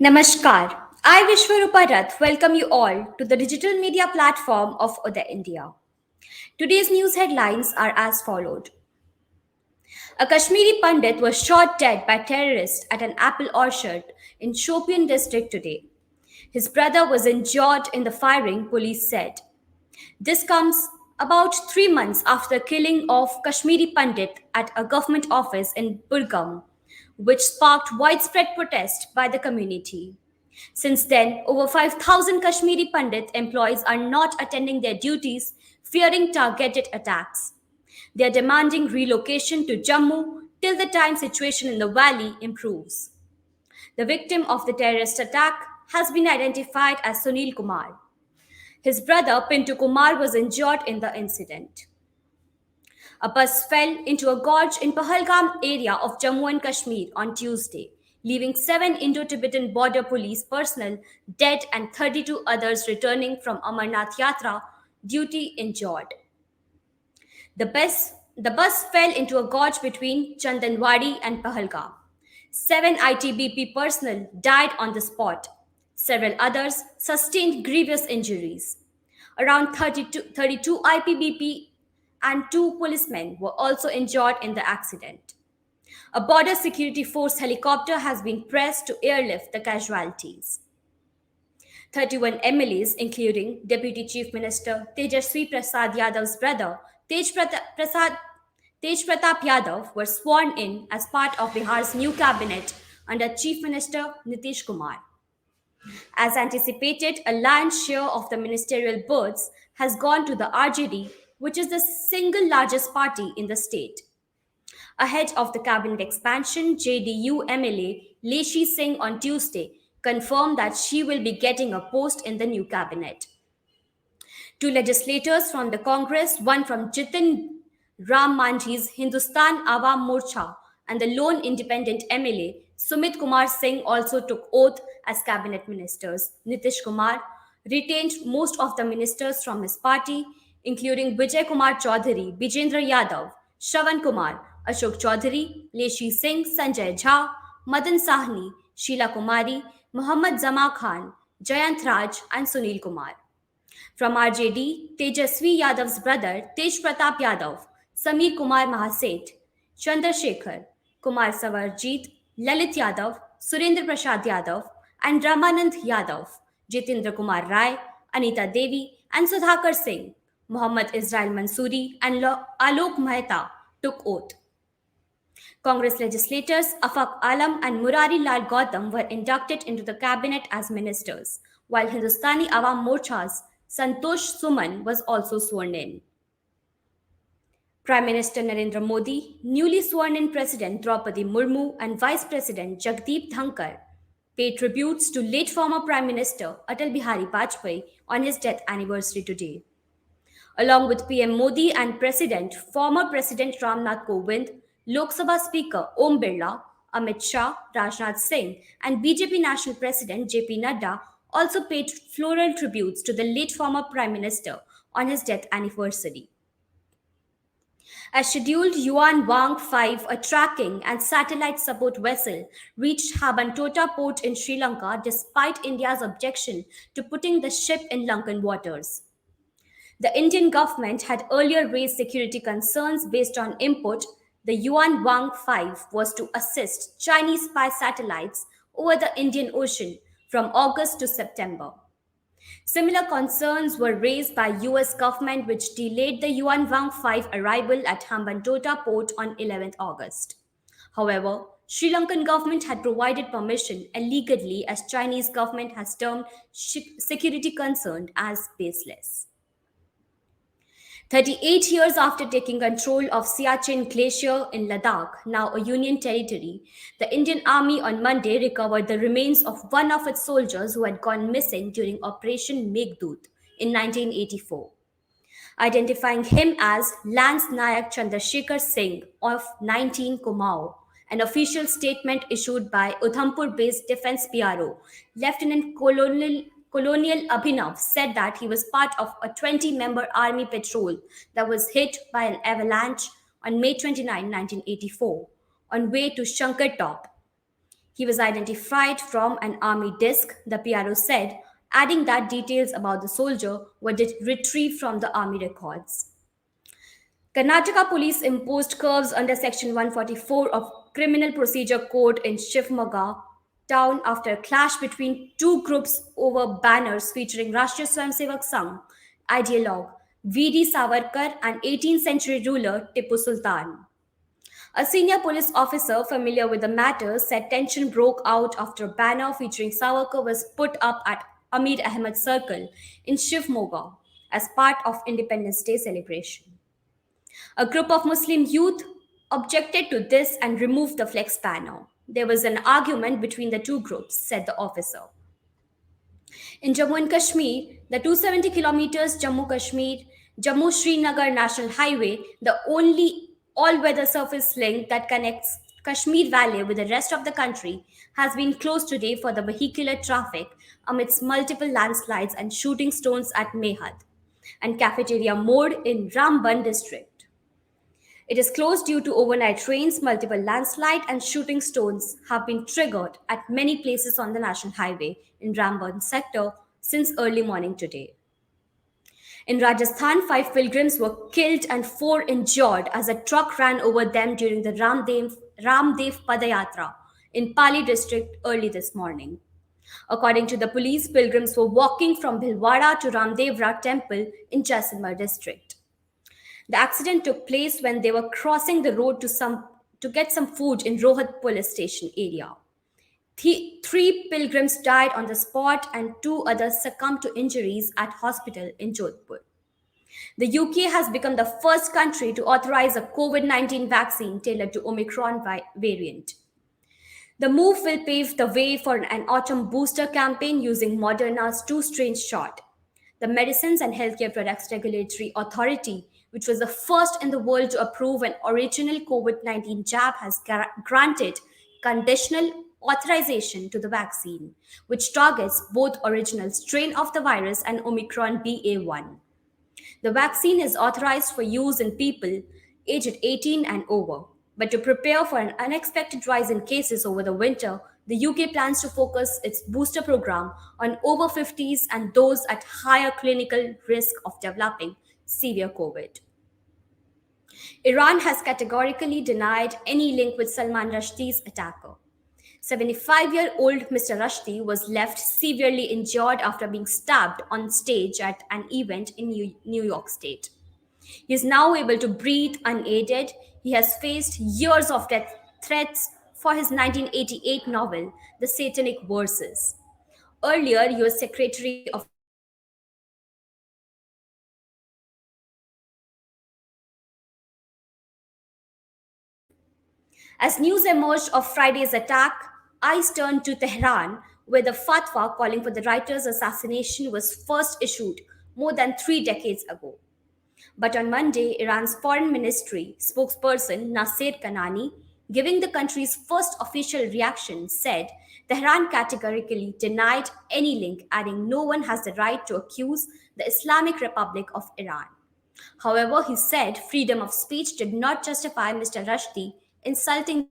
Namaskar. I Vishwarupa Rath welcome you all to the digital media platform of Uday India. Today's news headlines are as followed. A Kashmiri Pandit was shot dead by terrorists at an apple orchard in Shopian district today. His brother was injured in the firing, police said. This comes about 3 months after the killing of Kashmiri Pandit at a government office in Burgam, which sparked widespread protest by the community. Since then, over 5,000 Kashmiri Pandit employees are not attending their duties, fearing targeted attacks. They are demanding relocation to Jammu till the time situation in the valley improves. The victim of the terrorist attack has been identified as Sunil Kumar. His brother Pintu Kumar was injured in the incident. A bus fell into a gorge in Pahalgam area of Jammu and Kashmir on Tuesday, leaving 7 Indo-Tibetan border police personnel dead and 32 others returning from Amarnath Yatra duty injured. The bus fell into a gorge between Chandanwadi and Pahalgam. 7 ITBP personnel died on the spot. Several others sustained grievous injuries. Around 32 IPBP and 2 policemen were also injured in the accident. A border security force helicopter has been pressed to airlift the casualties. 31 MLAs, including Deputy Chief Minister Tejaswi Prasad Yadav's brother Tej Pratap Yadav, were sworn in as part of Bihar's new cabinet under Chief Minister Nitish Kumar. As anticipated, a lion's share of the ministerial berths has gone to the RJD, which is the single largest party in the state. Ahead of the cabinet expansion, JDU MLA Leshi Singh on Tuesday confirmed that she will be getting a post in the new cabinet. 2 legislators from the Congress, one from Jitin Ram Manjhi's Hindustan Awam Morcha, and the lone independent MLA Sumit Kumar Singh also took oath as cabinet ministers. Nitish Kumar retained most of the ministers from his party, including Vijay Kumar Chaudhary, Bijendra Yadav, Shravan Kumar, Ashok Chaudhary, Leshi Singh, Sanjay Jha, Madan Sahni, Sheila Kumari, Muhammad Zama Khan, Jayant Raj, and Sunil Kumar. From RJD, Tejasvi Yadav's brother Tej Pratap Yadav, Samir Kumar Mahaseth, Chandrasekhar, Kumar Savarjit, Lalit Yadav, Surendra Prasad Yadav, and Ramanand Yadav, Jitendra Kumar Rai, Anita Devi, and Sudhakar Singh, Muhammad Israel Mansoori, and Alok Mehta took oath. Congress legislators Afaq Alam and Murari Lal Gautam were inducted into the cabinet as ministers, while Hindustani Awam Morcha's Santosh Suman was also sworn in. Prime Minister Narendra Modi, newly sworn in President Draupadi Murmu, and Vice President Jagdeep Dhankar paid tributes to late former Prime Minister Atal Bihari Vajpayee on his death anniversary today. Along with PM Modi and former President Ramnath Kovind, Lok Sabha Speaker Om Birla, Amit Shah, Rajnath Singh, and BJP National President JP Nadda also paid floral tributes to the late former Prime Minister on his death anniversary. As scheduled, Yuan Wang 5, a tracking and satellite support vessel, reached Habantota port in Sri Lanka despite India's objection to putting the ship in Lankan waters. The Indian government had earlier raised security concerns based on input. The Yuan Wang 5 was to assist Chinese spy satellites over the Indian Ocean from August to September. Similar concerns were raised by US government which delayed the Yuan Wang 5 arrival at Hambantota port on 11th August. However, Sri Lankan government had provided permission illegally as Chinese government has termed security concern as baseless. 38 years after taking control of Siachen Glacier in Ladakh, now a Union territory, the Indian Army on Monday recovered the remains of one of its soldiers who had gone missing during Operation Meghdoot in 1984, identifying him as Lance Nayak Chandrasekhar Singh of 19 Kumaon. An official statement issued by Udhampur-based Defence PRO, Lieutenant Colonial Abhinav said that he was part of a 20-member army patrol that was hit by an avalanche on May 29, 1984, on way to Shankar Top. He was identified from an army disc, the PRO said, adding that details about the soldier were retrieved from the army records. Karnataka police imposed curbs under Section 144 of Criminal Procedure Code in Shivamogga town after a clash between two groups over banners featuring Rashtriya Swayamsevak Sangh ideologue V.D. Savarkar and 18th century ruler Tipu Sultan. A senior police officer familiar with the matter said tension broke out after a banner featuring Savarkar was put up at Amir Ahmed Circle in Shivamogga as part of Independence Day celebration. A group of Muslim youth objected to this and removed the flex banner. There was an argument between the two groups, said the officer. In Jammu and Kashmir, the 270 kilometers Jammu Srinagar National Highway, the only all weather surface link that connects Kashmir Valley with the rest of the country, has been closed today for the vehicular traffic amidst multiple landslides and shooting stones at Mehad and Cafeteria Mode in Ramban district. It is closed due to overnight rains, multiple landslide and shooting stones have been triggered at many places on the national highway in Ramban sector since early morning today. In Rajasthan, 5 pilgrims were killed and 4 injured as a truck ran over them during the Ramdev Padayatra in Pali district early this morning. According to the police, pilgrims were walking from Bhilwara to Ramdevra temple in Jaisalmer district. The accident took place when they were crossing the road to get some food in Rohat police station area. Three pilgrims died on the spot and 2 others succumbed to injuries at hospital in Jodhpur. The UK has become the first country to authorize a COVID-19 vaccine tailored to Omicron variant. The move will pave the way for an autumn booster campaign using Moderna's two-strain shot. The Medicines and Healthcare Products Regulatory Authority, which was the first in the world to approve an original COVID 19 jab, has granted conditional authorization to the vaccine, which targets both original strain of the virus and Omicron BA1. The vaccine is authorized for use in people aged 18 and over. But to prepare for an unexpected rise in cases over the winter, the UK plans to focus its booster program on over 50s and those at higher clinical risk of developing severe COVID. Iran has categorically denied any link with Salman Rushdie's attacker. 75-year-old Mr. Rushdie was left severely injured after being stabbed on stage at an event in New York State. He is now able to breathe unaided. He has faced years of death threats for his 1988 novel, The Satanic Verses. Earlier, US Secretary of As news emerged of Friday's attack, eyes turned to Tehran, where the fatwa calling for the writer's assassination was first issued more than 3 decades ago. But on Monday, Iran's foreign ministry spokesperson Nasser Kanani, giving the country's first official reaction, said Tehran categorically denied any link, adding no one has the right to accuse the Islamic Republic of Iran. However, he said freedom of speech did not justify Mr. Rushdie insulting